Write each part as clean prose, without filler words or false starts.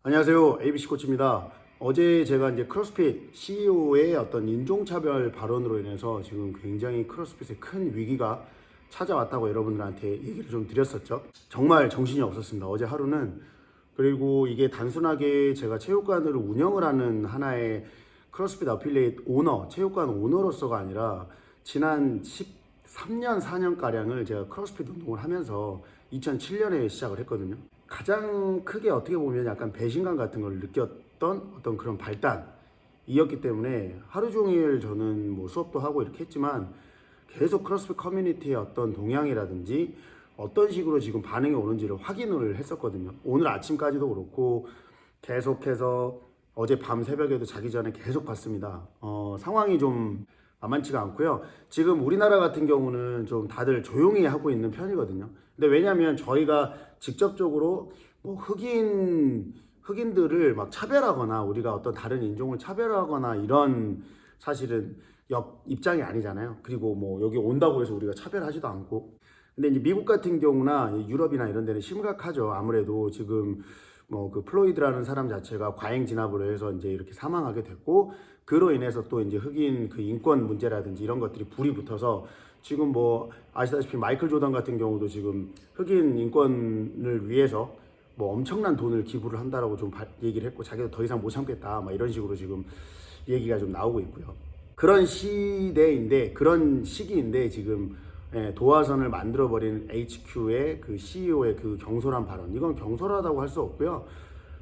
안녕하세요. ABC 코치입니다. 어제 제가 이제 크로스핏 CEO의 어떤 인종차별 발언으로 인해서 지금 굉장히 크로스핏에 큰 위기가 찾아왔다고 여러분들한테 얘기를 좀 드렸었죠. 정말 정신이 없었습니다. 어제 하루는. 그리고 이게 단순하게 제가 체육관을 운영을 하는 하나의 크로스핏 어필리에이트 오너, 체육관 오너로서가 아니라 지난 13년, 4년가량을 제가 크로스핏 운동을 하면서 2007년에 시작을 했거든요. 가장 크게 어떻게 보면 약간 배신감 같은 걸 느꼈던 어떤 그런 발단이었기 때문에 하루 종일 저는 뭐 수업도 하고 이렇게 했지만 계속 크로스핏 커뮤니티의 어떤 동향이라든지 어떤 식으로 지금 반응이 오는지를 확인을 했었거든요. 오늘 아침까지도 그렇고 계속해서 어제 밤 새벽에도 자기 전에 계속 봤습니다. 상황이 좀 만만치가 않고요. 지금 우리나라 같은 경우는 좀 다들 조용히 하고 있는 편이거든요. 근데 왜냐하면 저희가 직접적으로 뭐 흑인들을 막 차별하거나 우리가 어떤 다른 인종을 차별하거나 이런 사실은 옆 입장이 아니잖아요. 그리고 뭐 여기 온다고 해서 우리가 차별하지도 않고. 근데 이제 미국 같은 경우나 유럽이나 이런 데는 심각하죠. 아무래도 지금 뭐 그 플로이드라는 사람 자체가 과잉 진압으로 해서 이제 이렇게 사망하게 됐고, 그로 인해서 또 이제 흑인 그 인권 문제라든지 이런 것들이 불이 붙어서 지금 뭐 아시다시피 마이클 조던 같은 경우도 지금 흑인 인권을 위해서 뭐 엄청난 돈을 기부를 한다라고 좀 얘기를 했고, 자기도 더 이상 못 참겠다 막 이런 식으로 지금 얘기가 좀 나오고 있고요. 그런 시대인데, 그런 시기인데 지금 도화선을 만들어버린 HQ의 그 CEO의 그 경솔한 발언, 이건 경솔하다고 할 수 없고요.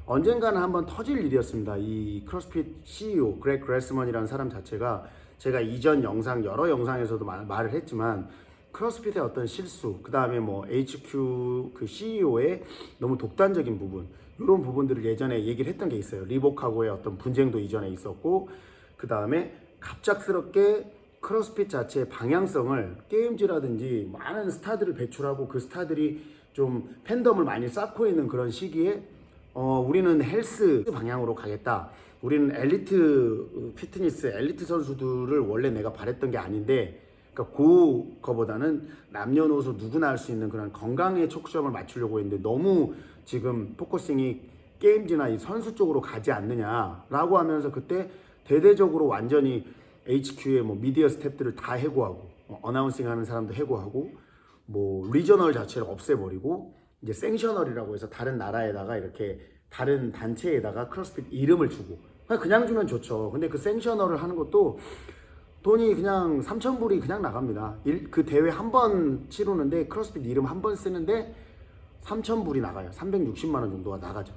언젠가는 한번 터질 일이었습니다. 이 크로스핏 CEO 그렉 그레스먼이라는 사람 자체가 제가 이전 영상 여러 영상에서도 말을 했지만 크로스핏의 어떤 실수, 그 다음에 뭐 HQ 그 CEO의 너무 독단적인 부분, 이런 부분들을 예전에 얘기를 했던 게 있어요. 리복하고의 어떤 분쟁도 이전에 있었고, 그 다음에 갑작스럽게 크로스핏 자체의 방향성을 게임즈라든지 많은 스타들을 배출하고 그 스타들이 좀 팬덤을 많이 쌓고 있는 그런 시기에 우리는 헬스 방향으로 가겠다. 우리는 엘리트 피트니스, 엘리트 선수들을 원래 내가 바랬던 게 아닌데, 그러니까 그거보다는 남녀노소 누구나 할 수 있는 그런 건강에 초점을 맞추려고 했는데 너무 지금 포커싱이 게임즈나 이 선수 쪽으로 가지 않느냐라고 하면서 그때 대대적으로 완전히 HQ의 뭐 미디어 스태프들을 다 해고하고 어나운싱 하는 사람도 해고하고 뭐 리저널 자체를 없애버리고 이제 생셔널이라고 해서 다른 나라에다가 이렇게 다른 단체에다가 크로스핏 이름을 주고 그냥 주면 좋죠. 근데 그 생셔널을 하는 것도 돈이 그냥 3,000불이 그냥 나갑니다. 그 대회 한 번 치르는데 크로스핏 이름 한 번 쓰는데 3,000불이 나가요. 360만 원 정도가 나가죠.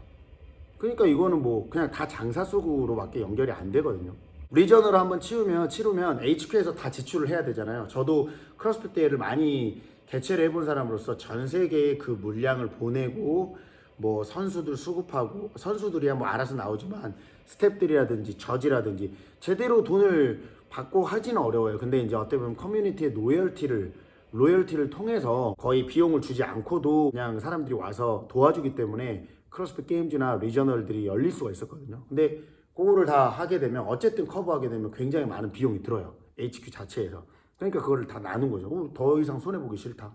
그러니까 이거는 뭐 그냥 다 장사 속으로밖에 연결이 안 되거든요. 리전으로 한번 치르면 HQ에서 다 지출을 해야 되잖아요. 저도 크로스핏 대회를 많이 개최를 해본 사람으로서 전 세계에 그 물량을 보내고 뭐 선수들 수급하고, 선수들이야 뭐 알아서 나오지만 스태프들이라든지 저지라든지 제대로 돈을 받고 하지는 어려워요. 근데 이제 어떻게 보면 커뮤니티의 로열티를 통해서 거의 비용을 주지 않고도 그냥 사람들이 와서 도와주기 때문에 크로스핏 게임즈나 리저널들이 열릴 수가 있었거든요. 근데 그거를 다 하게 되면 어쨌든 커버하게 되면 굉장히 많은 비용이 들어요. HQ 자체에서. 그러니까 그거를 다 나눈 거죠. 더 이상 손해보기 싫다.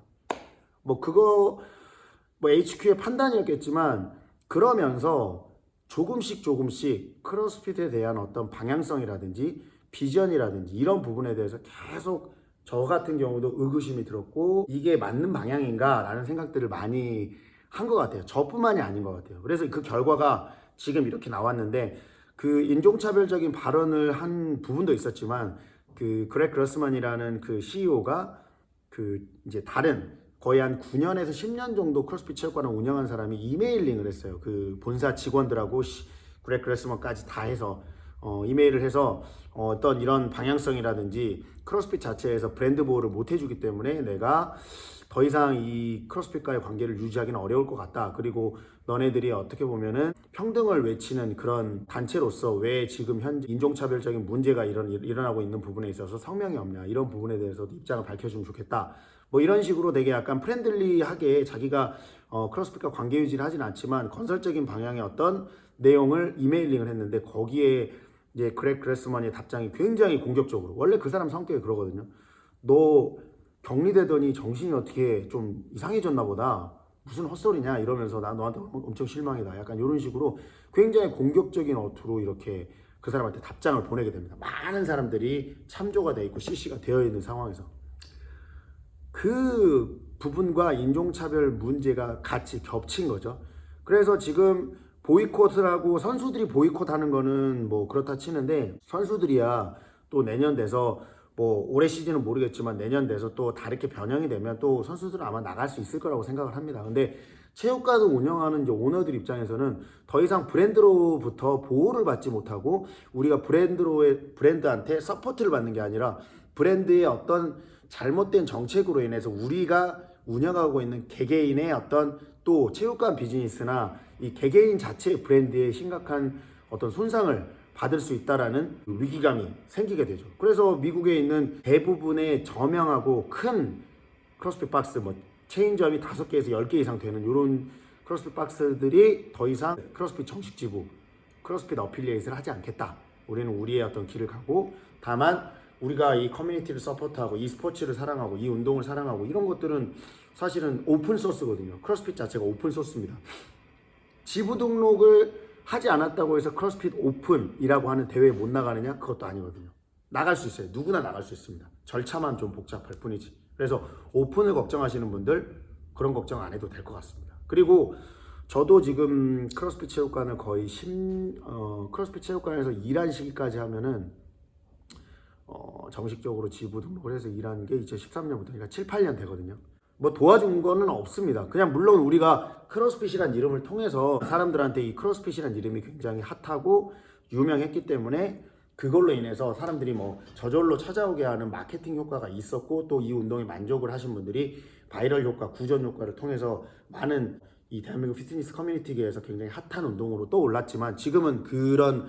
뭐 그거 뭐 HQ의 판단이었겠지만, 그러면서 조금씩 크로스핏에 대한 어떤 방향성이라든지 비전이라든지 이런 부분에 대해서 계속 저 같은 경우도 의구심이 들었고, 이게 맞는 방향인가 라는 생각들을 많이 한 것 같아요. 저뿐만이 아닌 것 같아요. 그래서 그 결과가 지금 이렇게 나왔는데, 그 인종차별적인 발언을 한 부분도 있었지만 그 그렉 그로스만이라는 그 CEO가 그 이제 다른 거의 한 9년에서 10년 정도 크로스핏 체육관을 운영한 사람이 이메일링을 했어요. 그 본사 직원들하고 그렉 그로스만까지 다 해서 이메일을 해서 어떤 이런 방향성이라든지 크로스핏 자체에서 브랜드 보호를 못 해주기 때문에 내가 더 이상 이 크로스핏과의 관계를 유지하기는 어려울 것 같다. 그리고 너네들이 어떻게 보면은 평등을 외치는 그런 단체로서 왜 지금 현재 인종차별적인 문제가 일어나고 있는 부분에 있어서 성명이 없냐, 이런 부분에 대해서도 입장을 밝혀주면 좋겠다. 뭐 이런 식으로 되게 약간 프렌들리하게 자기가 크로스핏과 관계 유지를 하진 않지만 건설적인 방향의 어떤 내용을 이메일링을 했는데, 거기에 이제 그렉 그레스먼의 답장이 굉장히 공격적으로, 원래 그 사람 성격이 그러거든요. 너 격리되더니 정신이 어떻게 좀 이상해졌나 보다. 무슨 헛소리냐 이러면서 나 너한테 엄청 실망이다. 약간 이런 식으로 굉장히 공격적인 어투로 이렇게 그 사람한테 답장을 보내게 됩니다. 많은 사람들이 참조가 돼 있고 CC가 되어 있는 상황에서 그 부분과 인종차별 문제가 같이 겹친 거죠. 그래서 지금 보이콧을 하고 선수들이 보이콧하는 거는 뭐 그렇다 치는데 선수들이야 또 내년 돼서 뭐 올해 시즌은 모르겠지만 내년 돼서 또 다르게 변형이 되면 또 선수들은 아마 나갈 수 있을 거라고 생각을 합니다. 근데 체육관을 운영하는 이제 오너들 입장에서는 더 이상 브랜드로부터 보호를 받지 못하고 우리가 브랜드한테 서포트를 받는 게 아니라 브랜드의 어떤 잘못된 정책으로 인해서 우리가 운영하고 있는 개개인의 어떤 또 체육관 비즈니스나 이 개개인 자체의 브랜드에 심각한 어떤 손상을 받을 수 있다라는 위기감이 생기게 되죠. 그래서 미국에 있는 대부분의 저명하고 큰 크로스핏 박스, 뭐 체인점이 5개에서 10개 이상 되는 이런 크로스핏 박스들이 더 이상 크로스핏 정식 지부, 크로스핏 어필리에이트를 하지 않겠다. 우리는 우리의 어떤 길을 가고 다만 우리가 이 커뮤니티를 서포트하고 이 스포츠를 사랑하고 이 운동을 사랑하고 이런 것들은 사실은 오픈 소스거든요. 크로스핏 자체가 오픈 소스입니다. 지부 등록을 하지 않았다고 해서 크로스핏 오픈이라고 하는 대회에 못 나가느냐? 그것도 아니거든요. 나갈 수 있어요. 누구나 나갈 수 있습니다. 절차만 좀 복잡할 뿐이지. 그래서 오픈을 걱정하시는 분들 그런 걱정 안 해도 될 것 같습니다. 그리고 저도 지금 크로스핏 체육관을 거의 크로스핏 체육관에서 일한 시기까지 하면은 정식적으로 지부 등록을 해서 일한 게 2013년부터 그러니까 7, 8년 되거든요. 뭐 도와준 거는 없습니다. 그냥 물론 우리가 크로스핏이란 이름을 통해서 사람들한테 이 크로스핏이란 이름이 굉장히 핫하고 유명했기 때문에 그걸로 인해서 사람들이 뭐 저절로 찾아오게 하는 마케팅 효과가 있었고 또 이 운동에 만족을 하신 분들이 바이럴 효과, 구전 효과를 통해서 많은 이 대한민국 피트니스 커뮤니티계에서 굉장히 핫한 운동으로 떠올랐지만 지금은 그런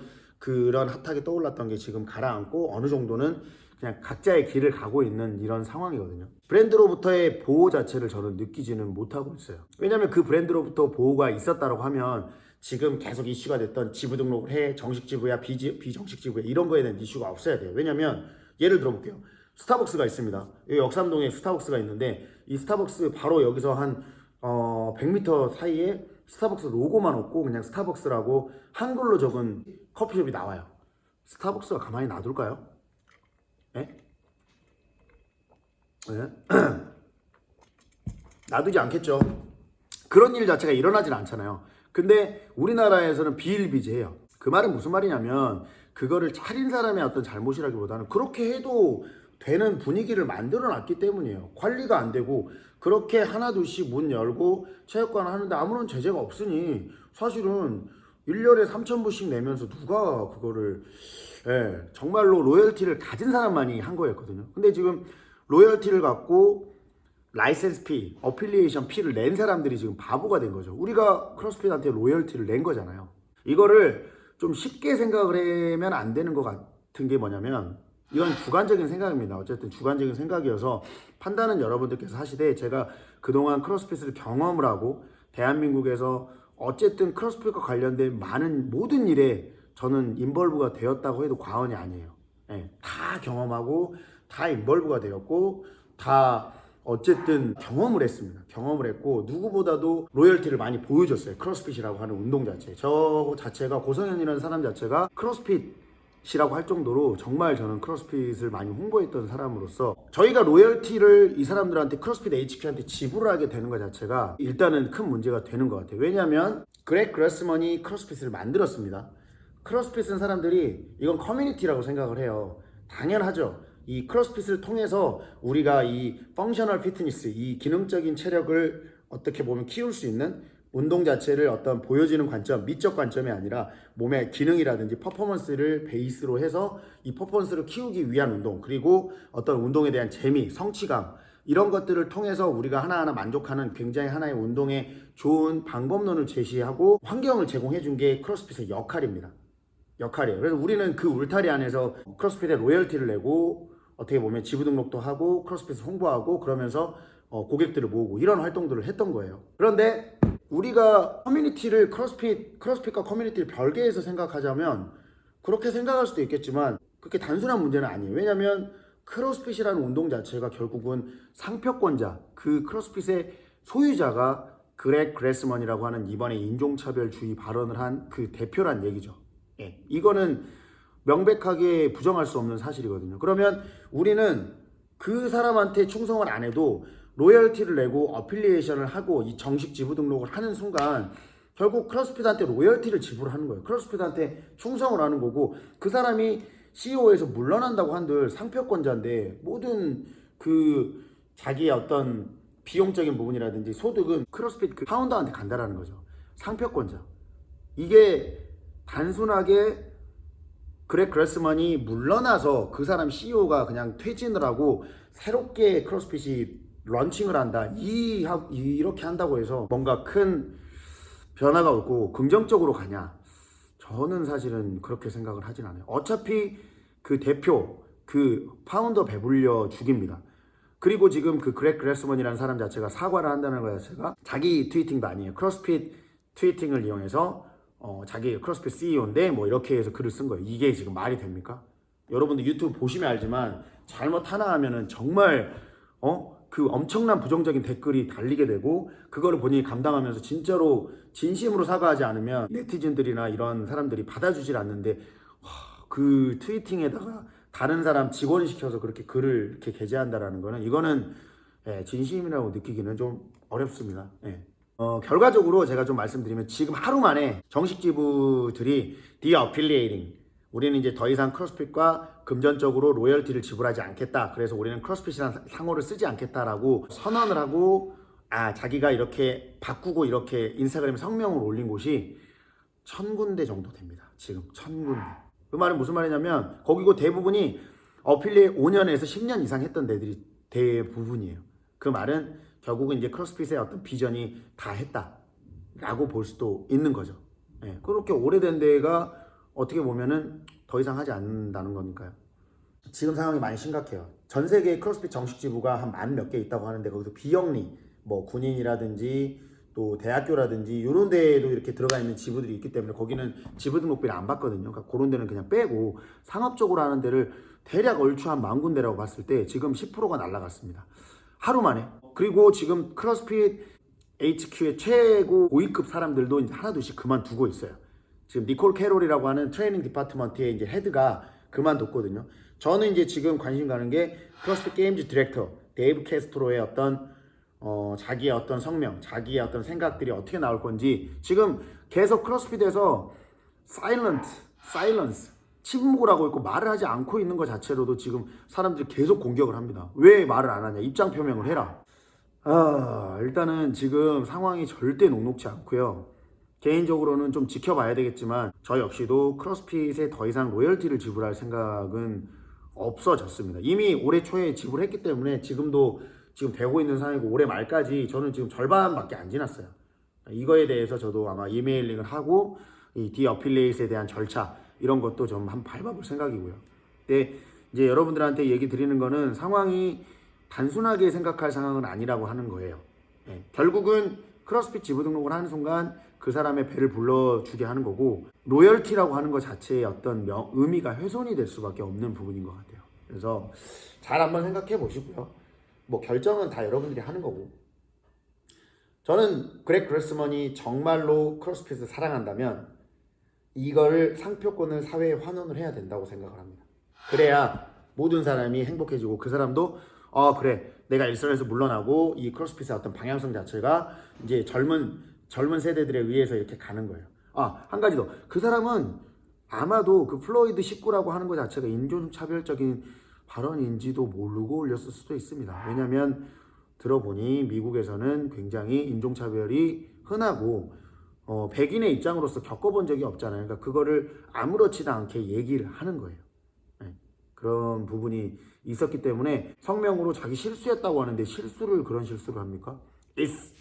핫하게 떠올랐던 게 지금 가라앉고 어느 정도는 그냥 각자의 길을 가고 있는 이런 상황이거든요. 브랜드로부터의 보호 자체를 저는 느끼지는 못하고 있어요. 왜냐하면 그 브랜드로부터 보호가 있었다고 하면 지금 계속 이슈가 됐던 지부 등록을 해, 정식 지부야, 비정식 지부야 이런 거에 대한 이슈가 없어야 돼요. 왜냐하면 예를 들어볼게요. 스타벅스가 있습니다. 여기 역삼동에 스타벅스가 있는데 이 스타벅스 바로 여기서 한 100m 사이에 스타벅스 로고만 없고 그냥 스타벅스라고 한글로 적은 커피숍이 나와요. 스타벅스가 가만히 놔둘까요? 예? 예? 놔두지 않겠죠. 그런 일 자체가 일어나진 않잖아요. 근데 우리나라에서는 비일비재해요. 그 말은 무슨 말이냐면 그거를 차린 사람의 어떤 잘못이라기보다는 그렇게 해도 되는 분위기를 만들어 놨기 때문이에요. 관리가 안 되고 그렇게 하나둘씩 문 열고 체육관 하는데 아무런 제재가 없으니 사실은 1년에 3,000불씩 내면서 누가 그거를 정말로 로열티를 가진 사람만이 한 거였거든요. 근데 지금 로열티를 갖고 라이센스 피, 어필리에이션 피를 낸 사람들이 지금 바보가 된 거죠. 우리가 크로스핏한테 로열티를 낸 거잖아요. 이거를 좀 쉽게 생각을 하면 안 되는 것 같은 게 뭐냐면 이건 주관적인 생각입니다. 어쨌든 주관적인 생각이어서 판단은 여러분들께서 하시되 제가 그동안 크로스핏을 경험을 하고 대한민국에서 어쨌든 크로스핏과 관련된 많은 모든 일에 저는 인벌브가 되었다고 해도 과언이 아니에요. 다 경험하고 다 인벌브가 되었고 다 어쨌든 경험을 했습니다. 경험을 했고 누구보다도 로열티를 많이 보여줬어요. 크로스핏이라고 하는 운동 자체. 저 자체가 고성현이라는 사람 자체가 크로스핏이라고 할 정도로 정말 저는 크로스핏을 많이 홍보했던 사람으로서 저희가 로열티를 이 사람들한테 크로스핏 HQ한테 지불을 하게 되는 것 자체가 일단은 큰 문제가 되는 것 같아요. 왜냐하면 그렉 그레스먼이 크로스핏을 만들었습니다. 크로스핏은 사람들이 이건 커뮤니티라고 생각을 해요. 당연하죠. 이 크로스핏을 통해서 우리가 이 펑셔널 피트니스, 이 기능적인 체력을 어떻게 보면 키울 수 있는 운동 자체를 어떤 보여지는 관점, 미적 관점이 아니라 몸의 기능이라든지 퍼포먼스를 베이스로 해서 이 퍼포먼스를 키우기 위한 운동, 그리고 어떤 운동에 대한 재미, 성취감 이런 것들을 통해서 우리가 하나하나 만족하는 굉장히 하나의 운동의 좋은 방법론을 제시하고 환경을 제공해 준 게 크로스핏의 역할입니다. 역할이에요. 그래서 우리는 그 울타리 안에서 크로스핏에 로열티를 내고 어떻게 보면 지부 등록도 하고 크로스핏을 홍보하고 그러면서 고객들을 모으고 이런 활동들을 했던 거예요. 그런데 우리가 커뮤니티를 크로스핏과 커뮤니티를 별개해서 생각하자면 그렇게 생각할 수도 있겠지만 그렇게 단순한 문제는 아니에요. 왜냐하면 크로스핏이라는 운동 자체가 결국은 상표권자, 그 크로스핏의 소유자가 그렉 그레스먼이라고 하는 이번에 인종차별주의 발언을 한 그 대표란 얘기죠. 예, 이거는 명백하게 부정할 수 없는 사실이거든요. 그러면 우리는 그 사람한테 충성을 안 해도 로열티를 내고 어필리에이션을 하고 이 정식 지부 등록을 하는 순간 결국 크로스핏한테 로열티를 지불하는 거예요. 크로스핏한테 충성을 하는 거고, 그 사람이 CEO에서 물러난다고 한들 상표권자인데 모든 그 자기의 어떤 비용적인 부분이라든지 소득은 크로스핏 그 파운더한테 간다라는 거죠. 상표권자. 이게 단순하게 그렉 그레스먼이 물러나서 그 사람 CEO가 그냥 퇴진을 하고 새롭게 크로스핏이 런칭을 한다, 이렇게 한다고 해서 뭔가 큰 변화가 없고 긍정적으로 가냐, 저는 사실은 그렇게 생각을 하진 않아요. 어차피 그 대표, 그 파운더 배불려 죽입니다. 그리고 지금 그 그렉 그레스먼이라는 사람 자체가 사과를 한다는 것 자체가 자기 트위팅도 아니에요. 크로스핏 트위팅을 이용해서 자기 크로스핏 CEO인데 뭐 이렇게 해서 글을 쓴 거예요. 이게 지금 말이 됩니까? 여러분들 유튜브 보시면 알지만 잘못 하나 하면은 정말 그 엄청난 부정적인 댓글이 달리게 되고, 그거를 본인이 감당하면서 진짜로 진심으로 사과하지 않으면 네티즌들이나 이런 사람들이 받아주질 않는데, 그 트위팅에다가 다른 사람 직원시켜서 그렇게 글을 이렇게 게재한다라는 거는, 이거는 진심이라고 느끼기는 좀 어렵습니다. 결과적으로 제가 좀 말씀드리면, 지금 하루 만에 정식 지부들이 디어필리에이팅, 우리는 이제 더 이상 크로스핏과 금전적으로 로열티를 지불하지 않겠다, 그래서 우리는 크로스핏이라는 상호를 쓰지 않겠다라고 선언을 하고, 자기가 이렇게 바꾸고 이렇게 인스타그램에 성명을 올린 곳이 1000군데 정도 됩니다. 지금 1000군데. 그 말은 무슨 말이냐면, 거기고 대부분이 어필리에 5년에서 10년 이상 했던 데들이 대부분이에요. 그 말은 결국은 이제 크로스핏의 어떤 비전이 다 했다라고 볼 수도 있는 거죠. 그렇게 오래된 데가 어떻게 보면은 더 이상 하지 않는다는 거니까요. 지금 상황이 많이 심각해요. 전 세계 크로스핏 정식 지부가 한 만 몇 개 있다고 하는데, 거기서 비영리, 뭐 군인이라든지 또 대학교라든지 이런 데에도 이렇게 들어가 있는 지부들이 있기 때문에 거기는 지부 등록비를 안 받거든요. 그러니까 그런 데는 그냥 빼고 상업적으로 하는 데를 대략 얼추 한 10,000군데라고 봤을 때 지금 10%가 날라갔습니다. 하루 만에. 그리고 지금 크로스핏 HQ의 최고 고위급 사람들도 이제 하나둘씩 그만두고 있어요. 지금 니콜 캐롤이라고 하는 트레이닝 디파트먼트의 이제 헤드가 그만뒀거든요. 저는 이제 지금 관심 가는 게 크로스핏 게임즈 디렉터 데이브 캐스트로의 어떤 자기의 어떤 성명, 자기의 어떤 생각들이 어떻게 나올 건지. 지금 계속 크로스핏에서 사일런스, 침묵을 하고 있고 말을 하지 않고 있는 것 자체로도 지금 사람들이 계속 공격을 합니다. 왜 말을 안 하냐, 입장 표명을 해라. 일단은 지금 상황이 절대 녹록지 않고요. 개인적으로는 좀 지켜봐야 되겠지만, 저 역시도 크로스핏에 더 이상 로열티를 지불할 생각은 없어졌습니다. 이미 올해 초에 지불했기 때문에 지금 되고 있는 상황이고, 올해 말까지 저는 지금 절반밖에 안 지났어요. 이거에 대해서 저도 아마 이메일링을 하고 이 디어필리에이트에 대한 절차 이런 것도 좀 한번 밟아볼 생각이고요. 근데 이제 여러분들한테 얘기 드리는 거는, 상황이 단순하게 생각할 상황은 아니라고 하는 거예요. 결국은 크로스핏 지부 등록을 하는 순간 그 사람의 배를 불러주게 하는 거고, 로열티라고 하는 것 자체의 어떤 의미가 훼손이 될 수밖에 없는 부분인 것 같아요. 그래서 잘 한번 생각해 보시고요. 뭐 결정은 다 여러분들이 하는 거고, 저는 그렉 그레스먼이 정말로 크로스핏을 사랑한다면 이걸 상표권을 사회에 환원을 해야 된다고 생각을 합니다. 그래야 모든 사람이 행복해지고, 그 사람도 그래, 내가 일선에서 물러나고 이 크로스핏의 어떤 방향성 자체가 이제 젊은 세대들에 의해서 이렇게 가는 거예요. 한 가지 더. 그 사람은 아마도 그 플로이드 19라고 하는 것 자체가 인종차별적인 발언인지도 모르고 올렸을 수도 있습니다. 왜냐하면 들어보니 미국에서는 굉장히 인종차별이 흔하고 백인의 입장으로서 겪어본 적이 없잖아요. 그러니까 그거를 아무렇지도 않게 얘기를 하는 거예요. 그런 부분이 있었기 때문에 성명으로 자기 실수했다고 하는데, 그런 실수를 합니까? It's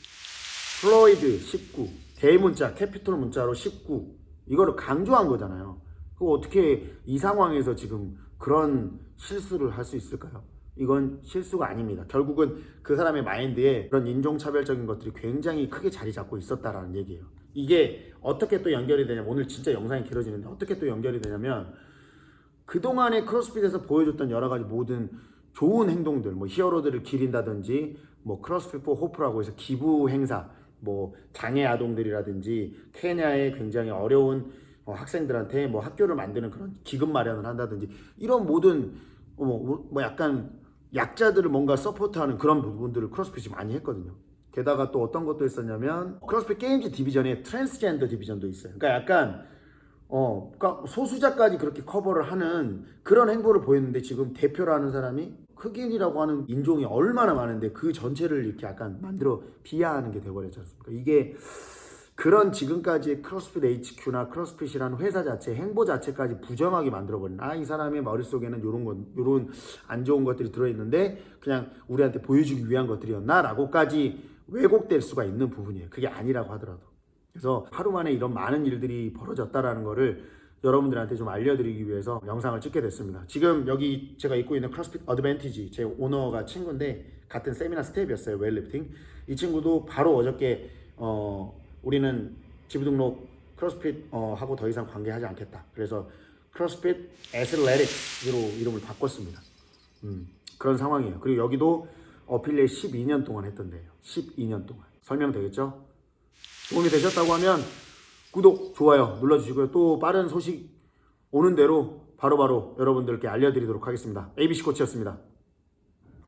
플로이드 19, 대문자, 캐피털 문자로 19, 이거를 강조한 거잖아요. 그거 어떻게 이 상황에서 지금 그런 실수를 할 수 있을까요? 이건 실수가 아닙니다. 결국은 그 사람의 마인드에 그런 인종차별적인 것들이 굉장히 크게 자리 잡고 있었다라는 얘기예요. 이게 어떻게 또 연결이 되냐면, 오늘 진짜 영상이 길어지는데 어떻게 또 연결이 되냐면, 그동안에 크로스핏에서 보여줬던 여러 가지 모든 좋은 행동들, 뭐 히어로들을 기린다든지, 뭐 크로스핏 포 호프라고 해서 기부 행사, 뭐 장애 아동들이라든지 케냐의 굉장히 어려운 학생들한테 뭐 학교를 만드는 그런 기금 마련을 한다든지 이런 모든 뭐 약간 약자들을 뭔가 서포트하는 그런 부분들을 크로스핏이 많이 했거든요. 게다가 또 어떤 것도 있었냐면 크로스핏 게임즈 디비전에 트랜스젠더 디비전도 있어요. 그러니까 약간 그러니까 소수자까지 그렇게 커버를 하는 그런 행보를 보였는데 지금 대표라는 사람이 흑인이라고 하는 인종이 얼마나 많은데 그 전체를 이렇게 약간 만들어 비하하는 게 돼버렸지 않습니까? 이게 그런 지금까지의 크로스핏 HQ나 크로스핏이라는 회사 자체, 행보 자체까지 부정하게 만들어버린 이 사람의 머릿속에는 요런 안 좋은 것들이 들어있는데 그냥 우리한테 보여주기 위한 것들이었나? 라고까지 왜곡될 수가 있는 부분이에요. 그게 아니라고 하더라도. 그래서 하루 만에 이런 많은 일들이 벌어졌다라는 거를 여러분들한테 좀 알려드리기 위해서 영상을 찍게 됐습니다. 지금 여기 제가 입고 있는 크로스핏 어드밴티지 제 오너가 친구인데 같은 세미나 스텝이었어요. 웨일리프팅. 이 친구도 바로 어저께 우리는 지부 등록 크로스핏 하고 더 이상 관계하지 않겠다. 그래서 크로스핏 애슬레틱스로 이름을 바꿨습니다. 그런 상황이에요. 그리고 여기도 어필리에 12년 동안 했던데요. 12년 동안. 설명되겠죠? 도움이 되셨다고 하면 구독, 좋아요 눌러주시고요. 또 빠른 소식 오는 대로 바로바로 여러분들께 알려드리도록 하겠습니다. ABC 코치였습니다.